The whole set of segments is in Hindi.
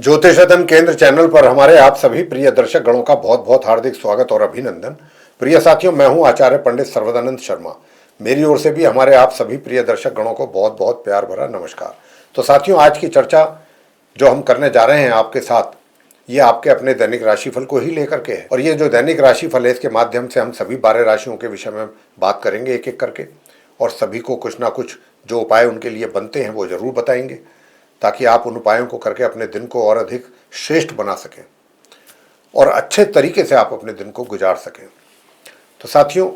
ज्योतिष रतन केंद्र चैनल पर हमारे आप सभी प्रिय दर्शक गणों का बहुत बहुत हार्दिक स्वागत और अभिनंदन। प्रिय साथियों, मैं हूं आचार्य पंडित सर्वदानंद शर्मा। मेरी ओर से भी हमारे आप सभी प्रिय दर्शक गणों को बहुत बहुत प्यार भरा नमस्कार। तो साथियों, आज की चर्चा जो हम करने जा रहे हैं आपके साथ, ये आपके अपने दैनिक राशिफल को ही लेकर के है। और ये जो दैनिक राशिफल है, इसके माध्यम से हम सभी 12 राशियों के विषय में बात करेंगे एक एक करके, और सभी को कुछ ना कुछ जो उपाय उनके लिए बनते हैं वो जरूर बताएंगे, ताकि आप उन उपायों को करके अपने दिन को और अधिक श्रेष्ठ बना सकें और अच्छे तरीके से आप अपने दिन को गुजार सकें। तो साथियों,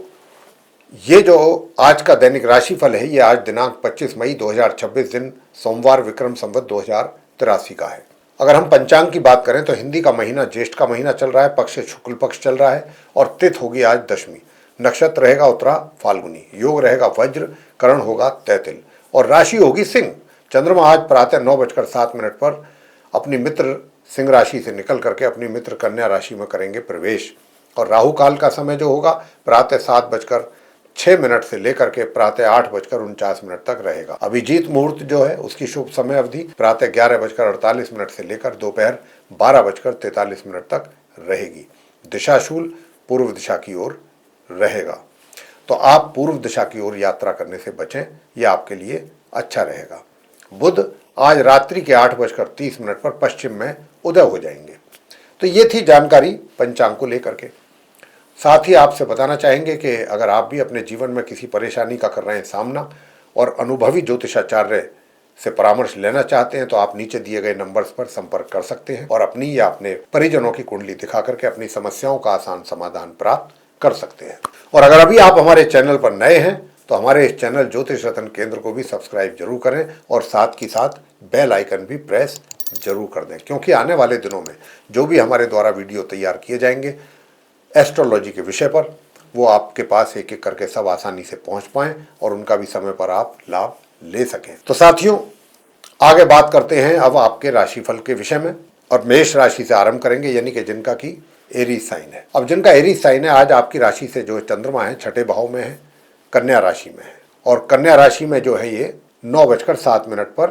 ये जो आज का दैनिक राशिफल है, ये आज दिनांक 25 मई 2026 दिन सोमवार विक्रम संवत 2083 का है। अगर हम पंचांग की बात करें तो हिंदी का महीना ज्येष्ठ का महीना चल रहा है, पक्ष शुक्ल पक्ष चल रहा है और तिथि होगी आज दशमी। नक्षत्र रहेगा उत्तरा फाल्गुनी, योग रहेगा वज्र, करण होगा तैतिल और राशि होगी सिंह। चंद्रमा आज प्रातः 9:07 पर अपनी मित्र सिंह राशि से निकल करके अपनी मित्र कन्या राशि में करेंगे प्रवेश। और राहु काल का समय जो होगा प्रातः 7:06 से लेकर के प्रातः 8:49 तक रहेगा। अभिजीत मुहूर्त जो है उसकी शुभ समय अवधि प्रातः 11:48 से लेकर दोपहर 12:43 तक रहेगी। दिशाशूल पूर्व दिशा की ओर रहेगा, तो आप पूर्व दिशा की ओर यात्रा करने से बचें, यह आपके लिए अच्छा रहेगा। बुध आज रात्रि के 8:30 पर पश्चिम में उदय हो जाएंगे। तो ये थी जानकारी पंचांग को लेकर के। साथ ही आपसे बताना चाहेंगे कि अगर आप भी अपने जीवन में किसी परेशानी का कर रहे हैं सामना और अनुभवी ज्योतिषाचार्य से परामर्श लेना चाहते हैं, तो आप नीचे दिए गए नंबर्स पर संपर्क कर सकते हैं और अपनी या अपने परिजनों की कुंडली दिखा करके अपनी समस्याओं का आसान समाधान प्राप्त कर सकते हैं। और अगर अभी आप हमारे चैनल पर नए हैं तो हमारे इस चैनल ज्योतिष रतन केंद्र को भी सब्सक्राइब जरूर करें और साथ ही साथ बेल आइकन भी प्रेस जरूर कर दें, क्योंकि आने वाले दिनों में जो भी हमारे द्वारा वीडियो तैयार किए जाएंगे एस्ट्रोलॉजी के विषय पर, वो आपके पास एक एक करके सब आसानी से पहुंच पाएं और उनका भी समय पर आप लाभ ले सकें। तो साथियों, आगे बात करते हैं अब आपके राशिफल के विषय में और मेष राशि से आरंभ करेंगे, यानी कि जिनका की एरीज साइन है। अब जिनका एरीज साइन है, आज आपकी राशि से जो चंद्रमा है छठे भाव में है, कन्या राशि में है और कन्या राशि में जो है ये 9:07 पर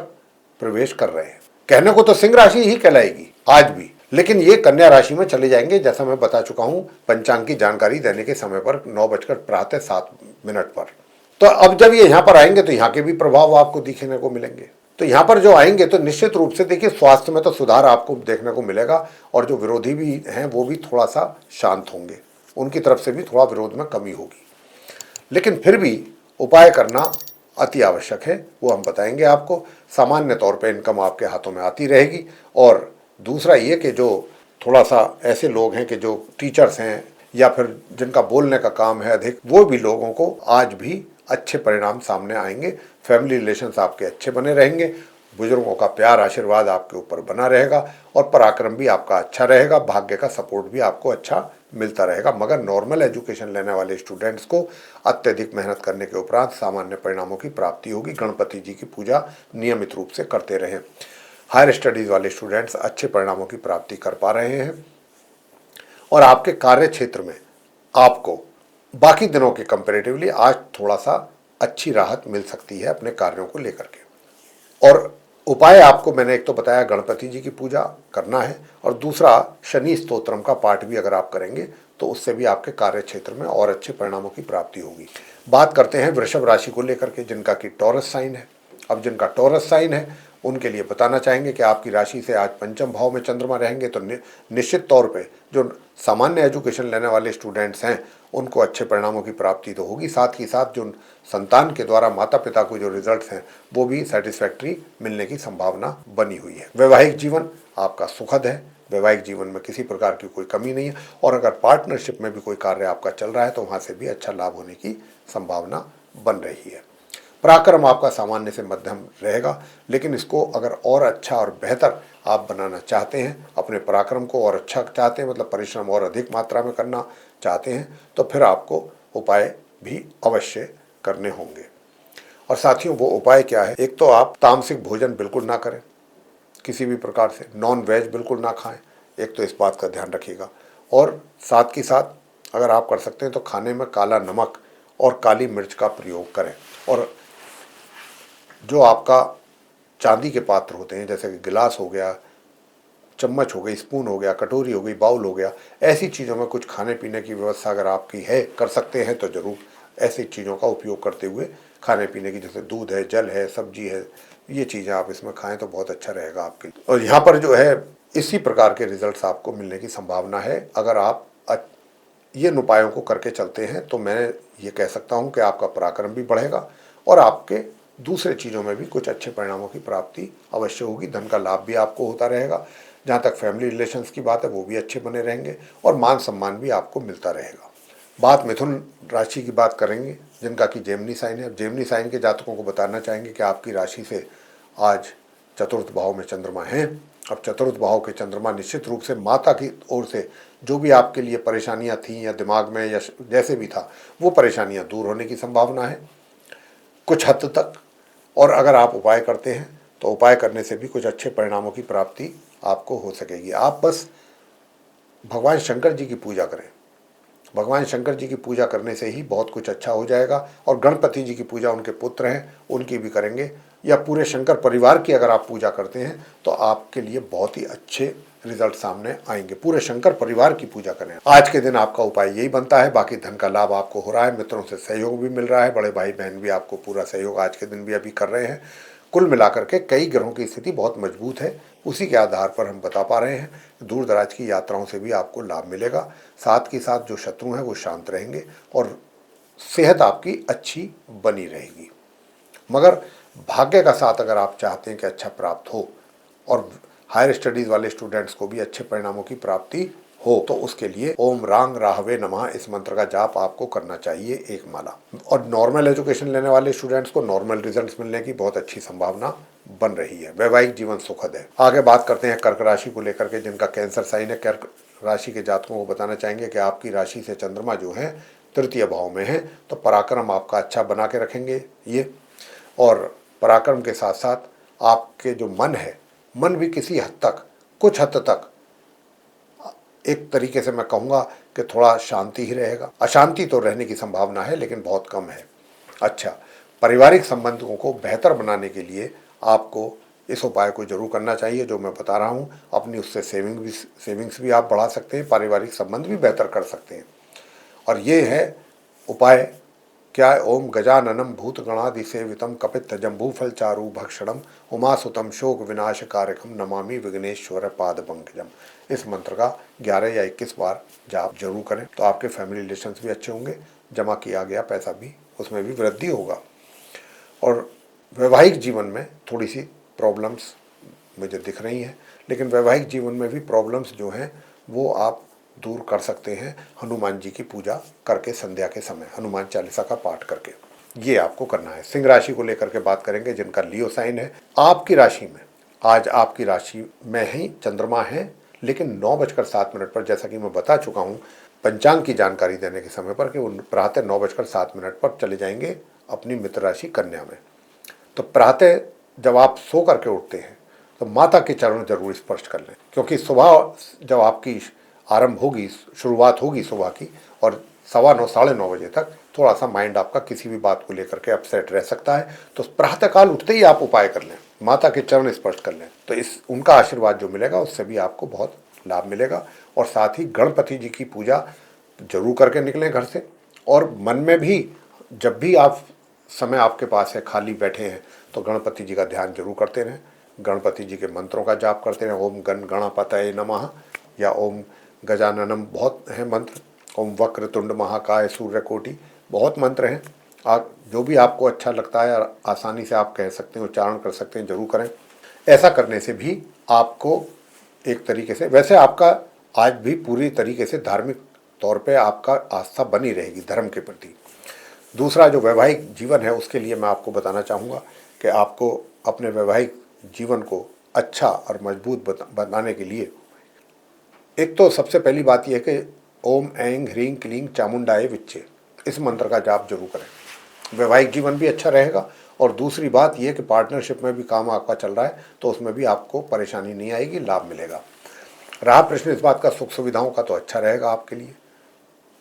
प्रवेश कर रहे हैं। कहने को तो सिंह राशि ही कहलाएगी आज भी, लेकिन ये कन्या राशि में चले जाएंगे, जैसा मैं बता चुका हूं पंचांग की जानकारी देने के समय पर 9:07 पर। तो अब जब ये यहाँ पर आएंगे तो यहाँ के भी प्रभाव आपको दिखने को मिलेंगे। तो यहाँ पर जो आएंगे तो निश्चित रूप से देखिए स्वास्थ्य में तो सुधार आपको देखने को मिलेगा और जो विरोधी भी हैं वो भी थोड़ा सा शांत होंगे, उनकी तरफ से भी थोड़ा विरोध में कमी होगी। लेकिन फिर भी उपाय करना अति आवश्यक है, वो हम बताएंगे आपको। सामान्य तौर पे इनकम आपके हाथों में आती रहेगी। और दूसरा ये कि जो थोड़ा सा ऐसे लोग हैं कि जो टीचर्स हैं या फिर जिनका बोलने का काम है अधिक, वो भी लोगों को आज भी अच्छे परिणाम सामने आएंगे। फैमिली रिलेशंस आपके अच्छे बने रहेंगे, बुजुर्गों का प्यार आशीर्वाद आपके ऊपर बना रहेगा और पराक्रम भी आपका अच्छा रहेगा, भाग्य का सपोर्ट भी आपको अच्छा मिलता रहेगा। मगर नॉर्मल एजुकेशन लेने वाले स्टूडेंट्स को अत्यधिक मेहनत करने के उपरांत सामान्य परिणामों की प्राप्ति होगी। गणपति जी की पूजा नियमित रूप से करते रहें। हायर स्टडीज वाले स्टूडेंट्स अच्छे परिणामों की प्राप्ति कर पा रहे हैं और आपके कार्य क्षेत्र में आपको बाकी दिनों के कंपेरेटिवली आज थोड़ा सा अच्छी राहत मिल सकती है अपने कार्यों को लेकर के। और उपाय आपको मैंने एक तो बताया, गणपति जी की पूजा करना है और दूसरा शनि स्तोत्रम का पाठ भी अगर आप करेंगे तो उससे भी आपके कार्य क्षेत्र में और अच्छे परिणामों की प्राप्ति होगी। बात करते हैं वृषभ राशि को लेकर के, जिनका कि टॉरस साइन है। अब जिनका टॉरस साइन है उनके लिए बताना चाहेंगे कि आपकी राशि से आज पंचम भाव में चंद्रमा रहेंगे, तो निश्चित तौर पे जो सामान्य एजुकेशन लेने वाले स्टूडेंट्स हैं उनको अच्छे परिणामों की प्राप्ति तो होगी। साथ ही साथ जो संतान के द्वारा माता पिता को जो रिजल्ट्स हैं वो भी सेटिस्फैक्ट्री मिलने की संभावना बनी हुई है। वैवाहिक जीवन आपका सुखद है, वैवाहिक जीवन में किसी प्रकार की कोई कमी नहीं है और अगर पार्टनरशिप में भी कोई कार्य आपका चल रहा है तो वहाँ से भी अच्छा लाभ होने की संभावना बन रही है। पराक्रम आपका सामान्य से मध्यम रहेगा, लेकिन इसको अगर और अच्छा और बेहतर आप बनाना चाहते हैं, अपने पराक्रम को और अच्छा चाहते हैं, मतलब परिश्रम और अधिक मात्रा में करना चाहते हैं, तो फिर आपको उपाय भी अवश्य करने होंगे। और साथियों, वो उपाय क्या है? एक तो आप तामसिक भोजन बिल्कुल ना करें, किसी भी प्रकार से नॉन वेज बिल्कुल ना खाएं, एक तो इस बात का ध्यान रखिएगा। और साथ ही साथ अगर आप कर सकते हैं तो खाने में काला नमक और काली मिर्च का प्रयोग करें। और जो आपका चांदी के पात्र होते हैं, जैसे कि गिलास हो गया, चम्मच हो गई, स्पून हो गया, कटोरी हो गई, बाउल हो गया, ऐसी चीज़ों में कुछ खाने पीने की व्यवस्था अगर आपकी है, कर सकते हैं तो ज़रूर ऐसी चीज़ों का उपयोग करते हुए खाने पीने की, जैसे दूध है, जल है, सब्जी है, ये चीज़ें आप इसमें खाएं तो बहुत अच्छा रहेगा आपके लिए। और यहाँ पर जो है इसी प्रकार के रिजल्ट्स आपको मिलने की संभावना है अगर आप ये उपायों को करके चलते हैं। तो मैं ये कह सकता हूँ कि आपका पराक्रम भी बढ़ेगा और आपके दूसरे चीज़ों में भी कुछ अच्छे परिणामों की प्राप्ति अवश्य होगी। धन का लाभ भी आपको होता रहेगा। जहाँ तक फैमिली रिलेशंस की बात है वो भी अच्छे बने रहेंगे और मान सम्मान भी आपको मिलता रहेगा। बात मिथुन राशि की बात करेंगे जिनका कि जेमिनी साइन है। जेमिनी साइन के जातकों को बताना चाहेंगे कि आपकी राशि से आज चतुर्थ भाव में चंद्रमा है। अब चतुर्थ भाव के चंद्रमा निश्चित रूप से माता की ओर से जो भी आपके लिए परेशानियां थीं या दिमाग में या जैसे भी था, वो परेशानियां दूर होने की संभावना है कुछ हद तक। और अगर आप उपाय करते हैं तो उपाय करने से भी कुछ अच्छे परिणामों की प्राप्ति आपको हो सकेगी। आप बस भगवान शंकर जी की पूजा करें। भगवान शंकर जी की पूजा करने से ही बहुत कुछ अच्छा हो जाएगा। और गणपति जी की पूजा उनके पुत्र हैं उनकी भी करेंगे, या पूरे शंकर परिवार की अगर आप पूजा करते हैं तो आपके लिए बहुत ही अच्छे रिजल्ट सामने आएंगे। पूरे शंकर परिवार की पूजा करें। आज के दिन आपका उपाय यही बनता है। बाकी धन का लाभ आपको हो रहा है, मित्रों से सहयोग भी मिल रहा है, बड़े भाई बहन भी आपको पूरा सहयोग आज के दिन भी अभी कर रहे हैं। कुल मिलाकर के कई ग्रहों की स्थिति बहुत मजबूत है। उसी के आधार पर हम बता पा रहे हैं दूर दराज की यात्राओं से भी आपको लाभ मिलेगा। साथ के साथ जो शत्रु हैं वो शांत रहेंगे और सेहत आपकी अच्छी बनी रहेगी। मगर भाग्य का साथ अगर आप चाहते हैं कि अच्छा प्राप्त हो और हायर स्टडीज़ वाले स्टूडेंट्स को भी अच्छे परिणामों की प्राप्ति हो, तो उसके लिए ओम रांग राहवे नमः इस मंत्र का जाप आपको करना चाहिए, एक माला। और नॉर्मल एजुकेशन लेने वाले स्टूडेंट्स को नॉर्मल रिजल्ट्स मिलने की बहुत अच्छी संभावना बन रही है। वैवाहिक जीवन सुखद है। आगे बात करते हैं कर्क राशि को लेकर के जिनका कैंसर साइन है। कर्क राशि के जातकों को बताना चाहेंगे कि आपकी राशि से चंद्रमा जो है तृतीय भाव में है, तो पराक्रम आपका अच्छा बना के रखेंगे ये। और पराक्रम के साथ साथ आपके जो मन है, मन भी किसी हद तक, कुछ हद तक एक तरीके से मैं कहूँगा कि थोड़ा शांति ही रहेगा। अशांति तो रहने की संभावना है लेकिन बहुत कम है। अच्छा, पारिवारिक संबंधों को बेहतर बनाने के लिए आपको इस उपाय को जरूर करना चाहिए जो मैं बता रहा हूँ। अपनी उससे सेविंग्स भी आप बढ़ा सकते हैं, पारिवारिक संबंध भी बेहतर कर सकते हैं। और ये है उपाय क्या है? ओम गजाननम भूतगणादि सेवितम कपित्थ जम्बू फल चारु भक्षणम उमासुतम शोक विनाश कारकम नमामि विघ्नेश्वर पाद पंकजम। इस मंत्र का 11 या 21 बार जाप जरूर करें तो आपके फैमिली रिलेशंस भी अच्छे होंगे। जमा किया गया पैसा भी उसमें भी वृद्धि होगा। और वैवाहिक जीवन में थोड़ी सी प्रॉब्लम्स मुझे दिख रही हैं, लेकिन वैवाहिक जीवन में भी प्रॉब्लम्स जो हैं वो आप दूर कर सकते हैं हनुमान जी की पूजा करके, संध्या के समय हनुमान चालीसा का पाठ करके। ये आपको करना है। सिंह राशि को लेकर के बात करेंगे जिनका लियो साइन है। आपकी राशि में आज आपकी राशि में ही चंद्रमा है, लेकिन 9:07 पर, जैसा कि मैं बता चुका हूँ पंचांग की जानकारी देने के समय पर, कि वो प्रातः 9:07 पर चले जाएंगे अपनी मित्र राशि कन्या में। तो प्रातः जब आप सो करके उठते हैं तो माता के चरण जरूर स्पर्श कर लें, क्योंकि सुबह जब आपकी आरंभ होगी, शुरुआत होगी सुबह की, और 9:15 साढ़े 9 बजे तक थोड़ा सा माइंड आपका किसी भी बात को लेकर के अपसेट रह सकता है। तो प्रातःकाल उठते ही आप उपाय कर लें, माता के चरण स्पर्श कर लें, तो इस उनका आशीर्वाद जो मिलेगा उससे भी आपको बहुत लाभ मिलेगा। और साथ ही गणपति जी की पूजा जरूर करके निकलें घर से। और मन में भी जब भी आप समय आपके पास है, खाली बैठे हैं, तो गणपति जी का ध्यान जरूर करते रहें। गणपति जी के मंत्रों का जाप करते रहें। ओम गण गणपतये नमः या ओम गजाननम बहुत हैं मंत्र, ओम वक्रतुंड महाकाय सूर्यकोटि बहुत मंत्र हैं। आप जो भी आपको अच्छा लगता है आसानी से आप कह सकते हैं, उच्चारण कर सकते हैं, जरूर करें। ऐसा करने से भी आपको एक तरीके से, वैसे आपका आज भी पूरी तरीके से धार्मिक तौर पे आपका आस्था बनी रहेगी धर्म के प्रति। दूसरा जो वैवाहिक जीवन है उसके लिए मैं आपको बताना चाहूँगा कि आपको अपने वैवाहिक जीवन को अच्छा और मजबूत बनाने के लिए एक तो सबसे पहली बात यह है कि ओम ऐं ह्रीं क्लीं चामुंडाय विच्चे इस मंत्र का जाप जरूर करें। वैवाहिक जीवन भी अच्छा रहेगा। और दूसरी बात यह कि पार्टनरशिप में भी काम आपका चल रहा है तो उसमें भी आपको परेशानी नहीं आएगी, लाभ मिलेगा। रहा प्रश्न इस बात का, सुख सुविधाओं का, तो अच्छा रहेगा आपके लिए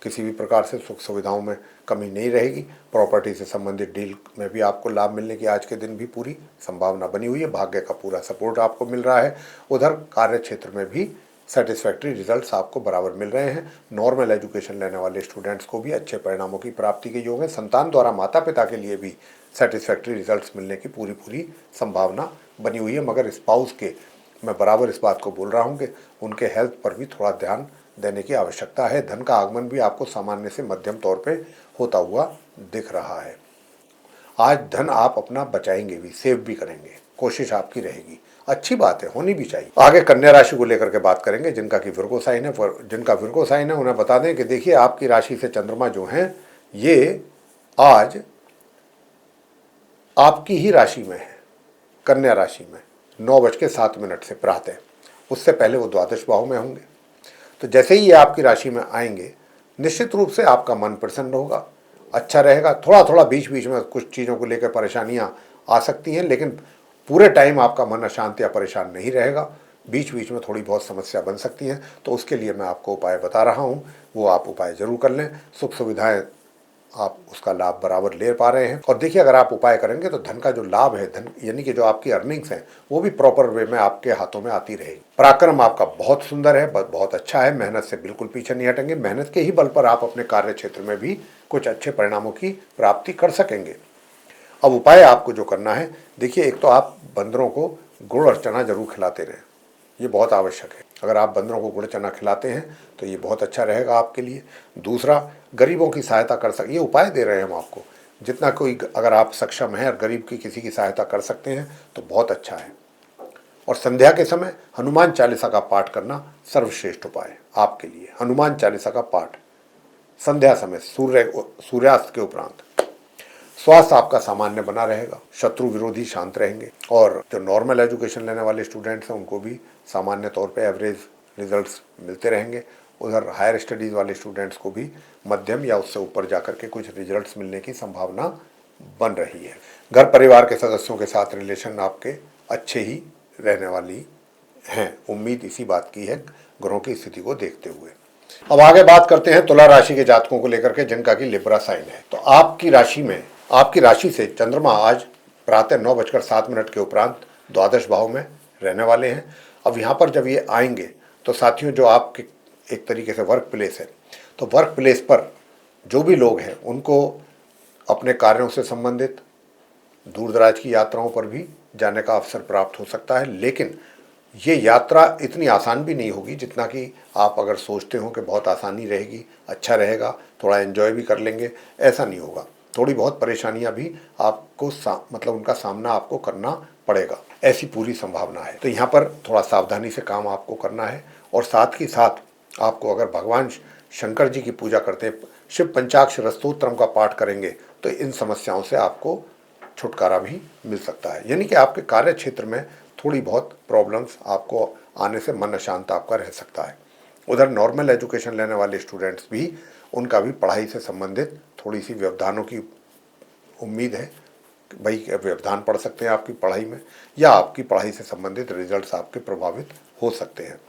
किसी भी प्रकार से सुख सुविधाओं में कमी नहीं रहेगी। प्रॉपर्टी से संबंधित डील में भी आपको लाभ मिलने की आज के दिन भी पूरी संभावना बनी हुई है। भाग्य का पूरा सपोर्ट आपको मिल रहा है। उधर कार्य क्षेत्र में भी सेटिस्फैक्ट्री रिजल्ट्स आपको बराबर मिल रहे हैं। नॉर्मल एजुकेशन लेने वाले स्टूडेंट्स को भी अच्छे परिणामों की प्राप्ति के योग है। संतान द्वारा माता पिता के लिए भी सेटिस्फैक्ट्री रिजल्ट्स मिलने की पूरी संभावना बनी हुई है। मगर स्पाउस के मैं बराबर इस बात को बोल रहा हूँ कि उनके हेल्थ पर भी थोड़ा ध्यान देने की आवश्यकता है। धन का आगमन भी आपको सामान्य से मध्यम तौर पे होता हुआ दिख रहा है। आज धन आप अपना बचाएंगे भी, सेव भी करेंगे, कोशिश आपकी रहेगी। अच्छी बात है, होनी भी चाहिए। आगे कन्या राशि को लेकर के बात करेंगे। जिनका कि विर्गो साइन है, जिनका विर्गो साइन है उन्हें बता दें कि देखिए आपकी राशि से चंद्रमा जो हैं ये आज आपकी ही राशि में है, कन्या राशि में 9:07 से प्रातः। उससे पहले वो द्वादश भाव में होंगे। तो जैसे ही ये आपकी राशि में आएंगे निश्चित रूप से आपका मन प्रसन्न होगा, अच्छा रहेगा। थोड़ा थोड़ा बीच बीच में कुछ चीज़ों को लेकर परेशानियां आ सकती हैं, लेकिन पूरे टाइम आपका मन अशांत या परेशान नहीं रहेगा। बीच बीच में थोड़ी बहुत समस्या बन सकती हैं, तो उसके लिए मैं आपको उपाय बता रहा हूं, वो आप उपाय जरूर कर लें। सुख सुविधाएं आप उसका लाभ बराबर ले पा रहे हैं। और देखिए अगर आप उपाय करेंगे तो धन का जो लाभ है, धन यानी कि जो आपकी अर्निंग्स हैं, वो भी प्रॉपर वे में आपके हाथों में आती रहेगी। पराक्रम आपका बहुत सुंदर है, बहुत अच्छा है। मेहनत से बिल्कुल पीछे नहीं हटेंगे। मेहनत के ही बल पर आप अपने कार्य क्षेत्र में भी कुछ अच्छे परिणामों की प्राप्ति कर सकेंगे। अब उपाय आपको जो करना है, देखिए एक तो आप बंदरों को गुड़ और चना जरूर खिलाते रहें, ये बहुत आवश्यक है। अगर आप बंदरों को गुड़ चना खिलाते हैं तो ये बहुत अच्छा रहेगा आपके लिए। दूसरा, गरीबों की सहायता कर ये उपाय दे रहे हैं हम आपको। जितना कोई अगर आप सक्षम हैं और गरीब की किसी की सहायता कर सकते हैं तो बहुत अच्छा है। और संध्या के समय हनुमान चालीसा का पाठ करना सर्वश्रेष्ठ उपाय है आपके लिए। हनुमान चालीसा का पाठ संध्या समय सूर्यास्त के उपरांत। स्वास्थ्य आपका सामान्य बना रहेगा, शत्रु विरोधी शांत रहेंगे। और जो नॉर्मल एजुकेशन लेने वाले स्टूडेंट्स हैं उनको भी सामान्य तौर पे एवरेज रिजल्ट्स मिलते रहेंगे। उधर हायर स्टडीज़ वाले स्टूडेंट्स को भी मध्यम या उससे ऊपर जाकर के कुछ रिजल्ट्स मिलने की संभावना बन रही है। घर परिवार के सदस्यों के साथ रिलेशन आपके अच्छे ही रहने वाली हैं, उम्मीद इसी बात की है ग्रहों की स्थिति को देखते हुए। अब आगे बात करते हैं तुला राशि के जातकों को लेकर के, जिनका कि लिब्रा साइन है। तो आपकी राशि से चंद्रमा आज प्रातः 9:07 के उपरांत द्वादश भाव में रहने वाले हैं। अब यहाँ पर जब ये आएंगे तो साथियों, जो आपके एक तरीके से वर्क प्लेस है, तो वर्क प्लेस पर जो भी लोग हैं उनको अपने कार्यों से संबंधित दूर दराज की यात्राओं पर भी जाने का अवसर प्राप्त हो सकता है। लेकिन ये यात्रा इतनी आसान भी नहीं होगी जितना कि आप अगर सोचते हो कि बहुत आसानी रहेगी, अच्छा रहेगा, थोड़ा एंजॉय भी कर लेंगे, ऐसा नहीं होगा। थोड़ी बहुत परेशानियां भी आपको मतलब उनका सामना आपको करना पड़ेगा, ऐसी पूरी संभावना है। तो यहाँ पर थोड़ा सावधानी से काम आपको करना है। और साथ ही साथ आपको अगर भगवान शंकर जी की पूजा करते हैं, शिव पंचाक्षर स्तोत्रम का पाठ करेंगे, तो इन समस्याओं से आपको छुटकारा भी मिल सकता है। यानी कि आपके कार्य क्षेत्र में थोड़ी बहुत प्रॉब्लम्स आपको आने से मन अशांत आपका रह सकता है। उधर नॉर्मल एजुकेशन लेने वाले स्टूडेंट्स भी, उनका भी पढ़ाई से संबंधित थोड़ी सी व्यवधानों की उम्मीद है। भाई व्यवधान पढ़ सकते हैं आपकी पढ़ाई में, या आपकी पढ़ाई से संबंधित रिजल्ट्स आपके प्रभावित हो सकते हैं।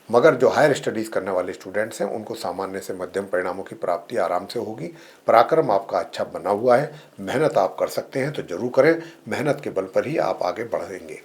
मगर जो हायर स्टडीज़ करने वाले स्टूडेंट्स हैं उनको सामान्य से मध्यम परिणामों की प्राप्ति आराम से होगी। पराक्रम आपका अच्छा बना हुआ है। मेहनत आप कर सकते हैं तो जरूर करें, मेहनत के बल पर ही आप आगे बढ़ेंगे,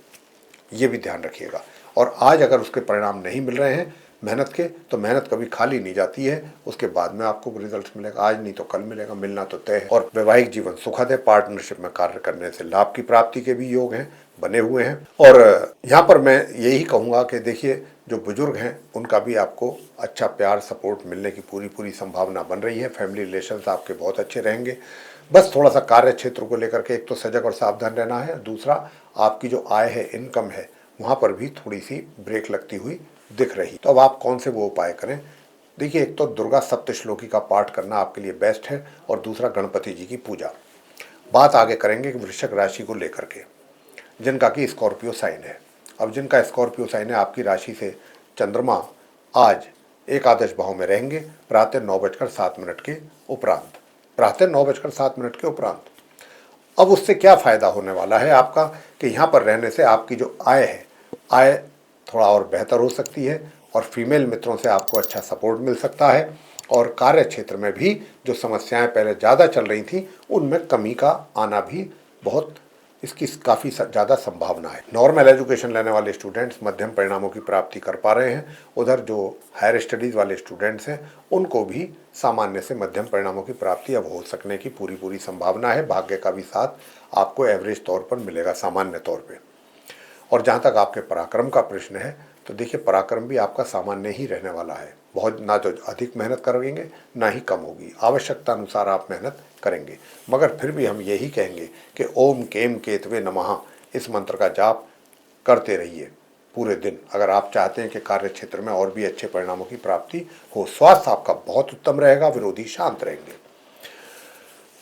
ये भी ध्यान रखिएगा। और आज अगर उसके परिणाम नहीं मिल रहे हैं मेहनत के, तो मेहनत कभी खाली नहीं जाती है, उसके बाद में आपको रिजल्ट मिलेगा। आज नहीं तो कल मिलेगा, मिलना तो तय है। और वैवाहिक जीवन सुखद है। पार्टनरशिप में कार्य करने से लाभ की प्राप्ति के भी योग हैं, बने हुए हैं। और यहाँ पर मैं यही कहूँगा कि देखिए, जो बुजुर्ग हैं उनका भी आपको अच्छा प्यार सपोर्ट मिलने की पूरी संभावना बन रही है। फैमिली रिलेशंस आपके बहुत अच्छे रहेंगे। बस थोड़ा सा कार्य क्षेत्र को लेकर के एक तो सजग और सावधान रहना है। दूसरा, आपकी जो आय है, इनकम है, वहाँ पर भी थोड़ी सी ब्रेक लगती हुई दिख रही। तो अब आप कौन से वो उपाय करें? देखिए, एक तो दुर्गा सप्तश्लोकी का पाठ करना आपके लिए बेस्ट है, और दूसरा गणपति जी की पूजा। बात आगे करेंगे कि वृश्चिक राशि को लेकर के, जिनका कि स्कॉर्पियो साइन है। अब जिनका स्कॉर्पियो साइन है, आपकी राशि से चंद्रमा आज एकादश भाव में रहेंगे प्रातः 9:07 के उपरांत। प्रातः 9:07 के उपरांत। अब उससे क्या फ़ायदा होने वाला है आपका कि यहाँ पर रहने से आपकी जो आय है, आय थोड़ा और बेहतर हो सकती है, और फीमेल मित्रों से आपको अच्छा सपोर्ट मिल सकता है। और कार्य क्षेत्र में भी जो समस्याएं पहले ज़्यादा चल रही थी उनमें कमी का आना भी बहुत इसकी काफ़ी ज़्यादा संभावना है। नॉर्मल एजुकेशन लेने वाले स्टूडेंट्स मध्यम परिणामों की प्राप्ति कर पा रहे हैं। उधर जो हायर स्टडीज़ वाले स्टूडेंट्स हैं उनको भी सामान्य से मध्यम परिणामों की प्राप्ति अब हो सकने की पूरी संभावना है। भाग्य का भी साथ आपको एवरेज तौर पर मिलेगा सामान्य तौर पर। और जहाँ तक आपके पराक्रम का प्रश्न है तो देखिए पराक्रम भी आपका सामान्य ही रहने वाला है। बहुत ना तो अधिक मेहनत करेंगे ना ही कम होगी, आवश्यकता अनुसार आप मेहनत करेंगे। मगर फिर भी हम यही कहेंगे कि ओम केम केतवे नमः इस मंत्र का जाप करते रहिए पूरे दिन, अगर आप चाहते हैं कि कार्य क्षेत्र में और भी अच्छे परिणामों की प्राप्ति हो। स्वास्थ्य आपका बहुत उत्तम रहेगा, विरोधी शांत रहेंगे।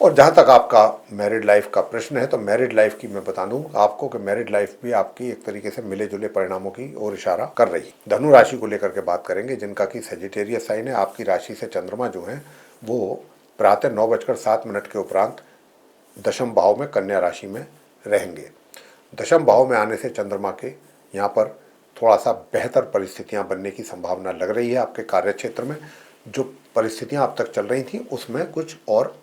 और जहाँ तक आपका मैरिड लाइफ का प्रश्न है तो मैरिड लाइफ की मैं बता दूं आपको कि मैरिड लाइफ भी आपकी एक तरीके से मिले जुले परिणामों की ओर इशारा कर रही। धनु राशि को लेकर के बात करेंगे जिनका कि सेजिटेरियस साइन है। आपकी राशि से चंद्रमा जो है वो प्रातः 9:07 के उपरांत दशम भाव में कन्या राशि में रहेंगे। दशम भाव में आने से चंद्रमा के यहाँ पर थोड़ा सा बेहतर परिस्थितियाँ बनने की संभावना लग रही है। आपके कार्य क्षेत्र में जो परिस्थितियाँ अब तक चल रही थी उसमें कुछ और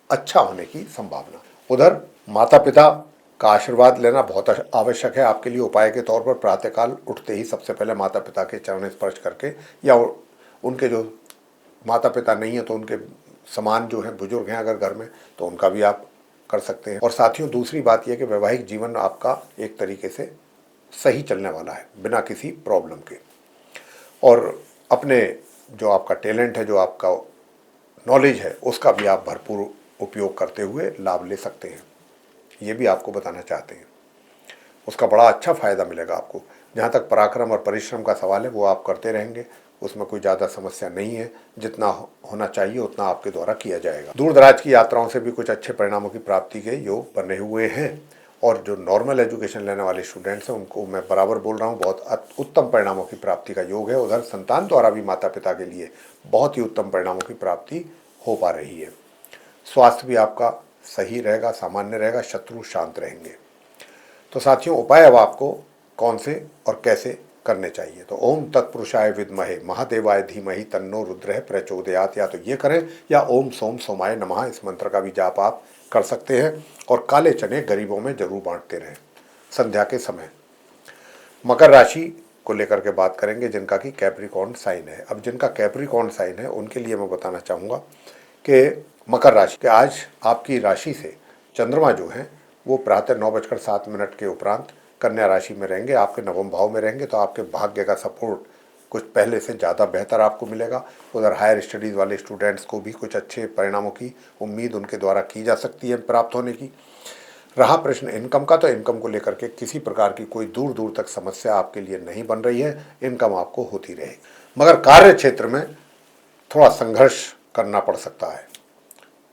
अच्छा होने की संभावना। उधर माता पिता का आशीर्वाद लेना बहुत आवश्यक है आपके लिए। उपाय के तौर पर प्रातःकाल उठते ही सबसे पहले माता पिता के चरण स्पर्श करके, या उनके जो माता पिता नहीं है तो उनके समान जो है बुजुर्ग हैं अगर घर में तो उनका भी आप कर सकते हैं। और साथियों दूसरी बात यह कि वैवाहिक जीवन आपका एक तरीके से सही चलने वाला है बिना किसी प्रॉब्लम के। और अपने जो आपका टैलेंट है, जो आपका नॉलेज है, उसका भी आप भरपूर उपयोग करते हुए लाभ ले सकते हैं। ये भी आपको बताना चाहते हैं, उसका बड़ा अच्छा फायदा मिलेगा आपको। जहाँ तक पराक्रम और परिश्रम का सवाल है वो आप करते रहेंगे, उसमें कोई ज़्यादा समस्या नहीं है। जितना होना चाहिए उतना आपके द्वारा किया जाएगा। दूर दराज की यात्राओं से भी कुछ अच्छे परिणामों की प्राप्ति के योग बने हुए हैं। और जो नॉर्मल एजुकेशन लेने वाले स्टूडेंट्स हैं उनको मैं बराबर बोल रहा हूँ, बहुत उत्तम परिणामों की प्राप्ति का योग है। उधर संतान द्वारा भी माता पिता के लिए बहुत ही उत्तम परिणामों की प्राप्ति हो पा रही है। स्वास्थ्य भी आपका सही रहेगा, सामान्य रहेगा, शत्रु शांत रहेंगे। तो साथियों उपाय अब आपको कौन से और कैसे करने चाहिए, तो ओम तत्पुरुषाय विद्महे महादेवाय धीमहि तन्नो रुद्रः प्रचोदयात्, या तो ये करें या ओम सोम सोमाय नमः इस मंत्र का भी जाप आप कर सकते हैं। और काले चने गरीबों में जरूर बांटते रहें संध्या के समय। मकर राशि को लेकर के बात करेंगे जिनका कि कैप्रिकॉर्न साइन है। अब जिनका कैप्रिकॉर्न साइन है उनके लिए मैं बताना चाहूँगा कि मकर राशि के आज आपकी राशि से चंद्रमा जो है वो प्रातः 9:07 के उपरांत कन्या राशि में रहेंगे, आपके नवम भाव में रहेंगे। तो आपके भाग्य का सपोर्ट कुछ पहले से ज़्यादा बेहतर आपको मिलेगा। उधर हायर स्टडीज़ वाले स्टूडेंट्स को भी कुछ अच्छे परिणामों की उम्मीद उनके द्वारा की जा सकती है प्राप्त होने की। रहा प्रश्न इनकम का, तो इनकम को लेकर के किसी प्रकार की कोई दूर दूर तक समस्या आपके लिए नहीं बन रही है, इनकम आपको होती रहेगी। मगर कार्य क्षेत्र में थोड़ा संघर्ष करना पड़ सकता है,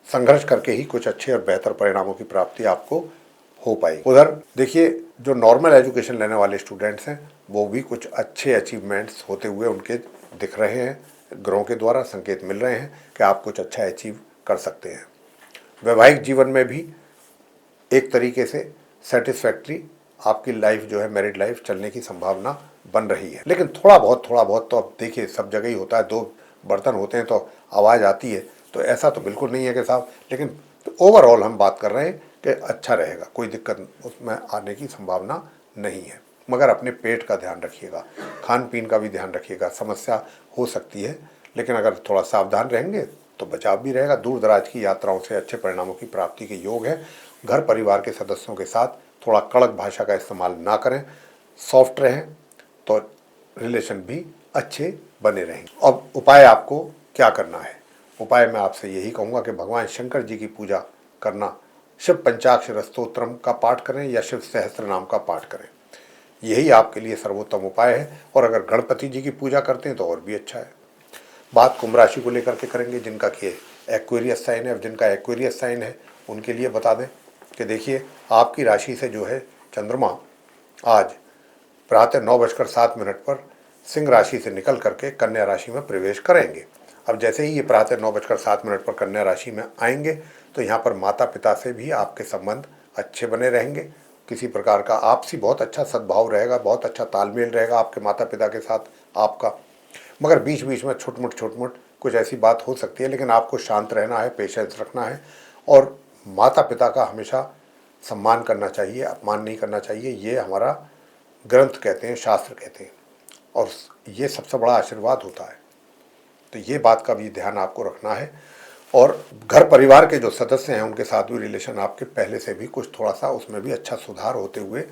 संघर्ष करके ही कुछ अच्छे और बेहतर परिणामों की प्राप्ति आपको हो पाएगी। उधर देखिए जो नॉर्मल एजुकेशन लेने वाले स्टूडेंट्स हैं वो भी कुछ अच्छे अचीवमेंट्स होते हुए उनके दिख रहे हैं, ग्रहों के द्वारा संकेत मिल रहे हैं कि आप कुछ अच्छा अचीव कर सकते हैं। वैवाहिक जीवन में भी एक तरीके से सेटिस्फैक्ट्री आपकी लाइफ जो है मैरिड लाइफ चलने की संभावना बन रही है। लेकिन थोड़ा बहुत तो अब देखिए सब जगह ही होता है, दो बर्तन होते हैं तो आवाज़ आती है, तो ऐसा तो बिल्कुल नहीं है कि साहब, लेकिन ओवरऑल हम बात कर रहे हैं कि अच्छा रहेगा, कोई दिक्कत उसमें आने की संभावना नहीं है। मगर अपने पेट का ध्यान रखिएगा, खान पीन का भी ध्यान रखिएगा, समस्या हो सकती है लेकिन अगर थोड़ा सावधान रहेंगे तो बचाव भी रहेगा। दूर दराज की यात्राओं से अच्छे परिणामों की प्राप्ति के योग है। घर परिवार के सदस्यों के साथ थोड़ा कड़क भाषा का इस्तेमाल ना करें, सॉफ्ट रहें तो रिलेशन भी अच्छे बने रहेंगे। अब उपाय आपको क्या करना है, उपाय मैं आपसे यही कहूँगा कि भगवान शंकर जी की पूजा करना, शिव पंचाक्षर स्तोत्रम का पाठ करें या शिव सहस्त्र नाम का पाठ करें, यही आपके लिए सर्वोत्तम उपाय है। और अगर गणपति जी की पूजा करते हैं तो और भी अच्छा है। बात कुंभ राशि को लेकर के करेंगे जिनका कि एक्वेरियस साइन है। जिनका एक्वेरियस साइन है उनके लिए बता दें कि देखिए आपकी राशि से जो है चंद्रमा आज प्रातः 9:07 पर सिंह राशि से निकल करके कन्या राशि में प्रवेश करेंगे। अब जैसे ही ये प्रातः 9:07 पर कन्या राशि में आएंगे तो यहाँ पर माता पिता से भी आपके संबंध अच्छे बने रहेंगे। किसी प्रकार का आपसी बहुत अच्छा सद्भाव रहेगा, बहुत अच्छा तालमेल रहेगा आपके माता पिता के साथ आपका। मगर बीच बीच में छोट मोट कुछ ऐसी बात हो सकती है, लेकिन आपको शांत रहना है, पेशेंस रखना है और माता पिता का हमेशा सम्मान करना चाहिए, अपमान नहीं करना चाहिए। ये हमारा ग्रंथ कहते हैं, शास्त्र कहते हैं और ये सबसे बड़ा आशीर्वाद होता है। तो ये बात का भी ध्यान आपको रखना है। और घर परिवार के जो सदस्य हैं उनके साथ भी रिलेशन आपके पहले से भी कुछ थोड़ा सा उसमें भी अच्छा सुधार होते हुए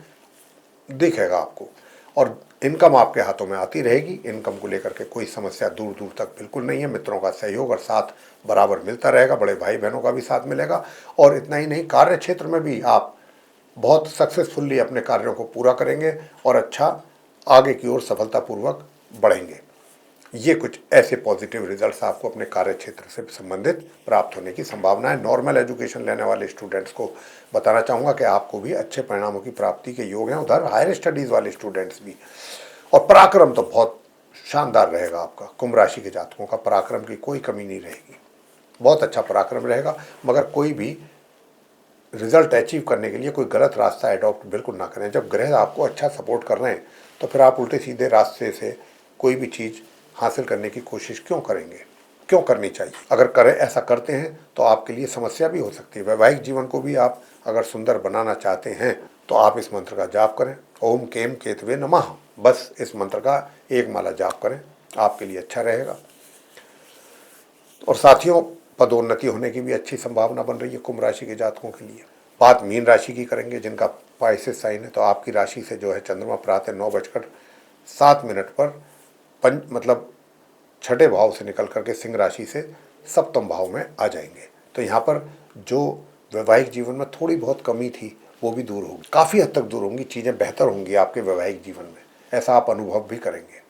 दिखेगा आपको। और इनकम आपके हाथों में आती रहेगी, इनकम को लेकर के कोई समस्या दूर दूर तक बिल्कुल नहीं है। मित्रों का सहयोग और साथ बराबर मिलता रहेगा, बड़े भाई बहनों का भी साथ मिलेगा। और इतना ही नहीं, कार्य क्षेत्र में भी आप बहुत सक्सेसफुली अपने कार्यों को पूरा करेंगे और अच्छा आगे की ओर सफलतापूर्वक बढ़ेंगे। ये कुछ ऐसे पॉजिटिव रिजल्ट्स आपको अपने कार्य क्षेत्र से संबंधित प्राप्त होने की संभावना है। नॉर्मल एजुकेशन लेने वाले स्टूडेंट्स को बताना चाहूँगा कि आपको भी अच्छे परिणामों की प्राप्ति के योग हैं। उधर हायर स्टडीज़ वाले स्टूडेंट्स भी। और पराक्रम तो बहुत शानदार रहेगा आपका। कुंभ राशि के जातकों का पराक्रम की कोई कमी नहीं रहेगी, बहुत अच्छा पराक्रम रहेगा। मगर कोई भी रिजल्ट अचीव करने के लिए कोई गलत रास्ता एडॉप्ट बिल्कुल ना करें। जब ग्रह आपको अच्छा सपोर्ट कर रहे हैं तो फिर आप उल्टे सीधे रास्ते से कोई भी चीज़ हासिल करने की कोशिश क्यों करेंगे, क्यों करनी चाहिए। अगर करें, ऐसा करते हैं तो आपके लिए समस्या भी हो सकती है। वैवाहिक जीवन को भी आप अगर सुंदर बनाना चाहते हैं तो आप इस मंत्र का जाप करें, ओम केम केतवे नमः। बस इस मंत्र का एक माला जाप करें, आपके लिए अच्छा रहेगा। और साथियों, पदोन्नति होने की भी अच्छी संभावना बन रही है कुंभ राशि के जातकों के लिए। बात मीन राशि की करेंगे, जिनका पाइसेस साइन है, तो आपकी राशि से जो है चंद्रमा प्रातः 9:07 पर मतलब छठे भाव से निकल करके सिंह राशि से सप्तम भाव में आ जाएंगे। तो यहाँ पर जो वैवाहिक जीवन में थोड़ी बहुत कमी थी वो भी दूर होगी, काफ़ी हद तक दूर होंगी, चीज़ें बेहतर होंगी आपके वैवाहिक जीवन में, ऐसा आप अनुभव भी करेंगे।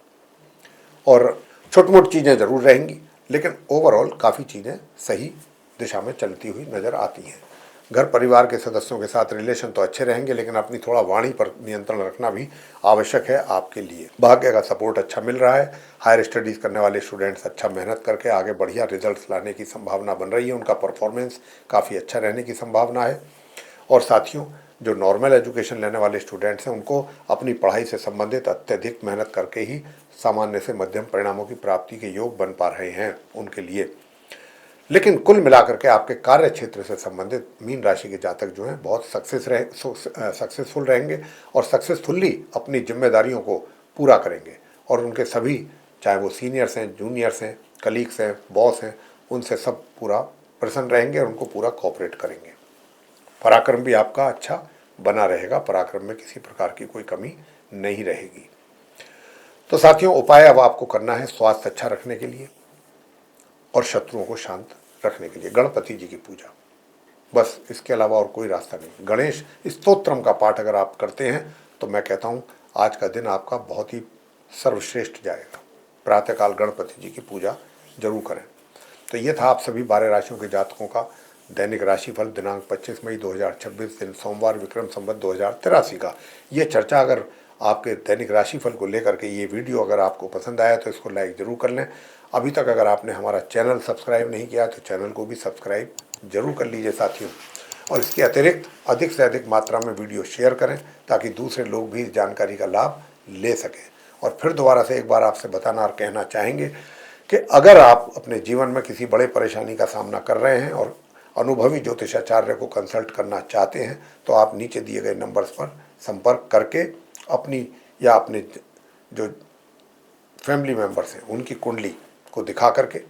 और छोटी मोटी चीज़ें ज़रूर रहेंगी, लेकिन ओवरऑल काफ़ी चीज़ें सही दिशा में चलती हुई नज़र आती हैं। घर परिवार के सदस्यों के साथ रिलेशन तो अच्छे रहेंगे, लेकिन अपनी थोड़ा वाणी पर नियंत्रण रखना भी आवश्यक है आपके लिए। भाग्य का सपोर्ट अच्छा मिल रहा है। हायर स्टडीज़ करने वाले स्टूडेंट्स अच्छा मेहनत करके आगे बढ़िया रिजल्ट्स लाने की संभावना बन रही है। उनका परफॉर्मेंस काफ़ी अच्छा रहने की संभावना है। और साथियों, जो नॉर्मल एजुकेशन लेने वाले स्टूडेंट्स हैं उनको अपनी पढ़ाई से संबंधित अत्यधिक मेहनत करके ही सामान्य से मध्यम परिणामों की प्राप्ति के योग बन पा रहे हैं उनके लिए। लेकिन कुल मिलाकर के आपके कार्य क्षेत्र से संबंधित मीन राशि के जातक जो हैं बहुत सक्सेसफुल रहेंगे और सक्सेसफुली अपनी जिम्मेदारियों को पूरा करेंगे। और उनके सभी, चाहे वो सीनियर्स हैं, जूनियर्स हैं, कलीग्स हैं, बॉस हैं, उनसे सब पूरा प्रसन्न रहेंगे और उनको पूरा कोऑपरेट करेंगे। पराक्रम भी आपका अच्छा बना रहेगा, पराक्रम में किसी प्रकार की कोई कमी नहीं रहेगी। तो साथियों, उपाय अब आपको करना है स्वास्थ्य अच्छा रखने के लिए और शत्रुओं को शांत रखने के लिए गणपति जी की पूजा, बस इसके अलावा और कोई रास्ता नहीं। गणेश स्तोत्रम का पाठ अगर आप करते हैं तो मैं कहता हूँ आज का दिन आपका बहुत ही सर्वश्रेष्ठ जाएगा। प्रातःकाल गणपति जी की पूजा जरूर करें। तो ये था आप सभी 12 राशियों के जातकों का दैनिक राशिफल दिनांक 25 मई 2026 दिन सोमवार विक्रम संवत 2083 का। ये चर्चा अगर आपके दैनिक राशिफल को लेकर के ये वीडियो अगर आपको पसंद आया तो इसको लाइक ज़रूर कर लें। अभी तक अगर आपने हमारा चैनल सब्सक्राइब नहीं किया तो चैनल को भी सब्सक्राइब जरूर कर लीजिए साथियों। और इसके अतिरिक्त अधिक से अधिक मात्रा में वीडियो शेयर करें ताकि दूसरे लोग भी इस जानकारी का लाभ ले सकें। और फिर दोबारा से एक बार आपसे बताना और कहना चाहेंगे कि अगर आप अपने जीवन में किसी बड़े परेशानी का सामना कर रहे हैं और अनुभवी ज्योतिषाचार्य को कंसल्ट करना चाहते हैं तो आप नीचे दिए गए नंबर्स पर संपर्क करके अपनी या अपने जो फैमिली मेंबर्स हैं उनकी कुंडली को दिखा करके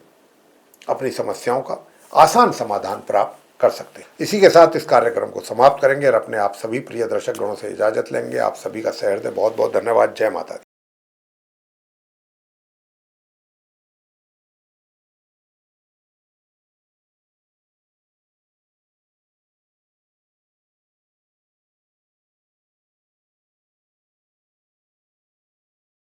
अपनी समस्याओं का आसान समाधान प्राप्त कर सकते हैं। इसी के साथ इस कार्यक्रम को समाप्त करेंगे और अपने आप सभी प्रिय दर्शक गणों से इजाजत लेंगे। आप सभी का सहृदय बहुत बहुत धन्यवाद। जय माता दी।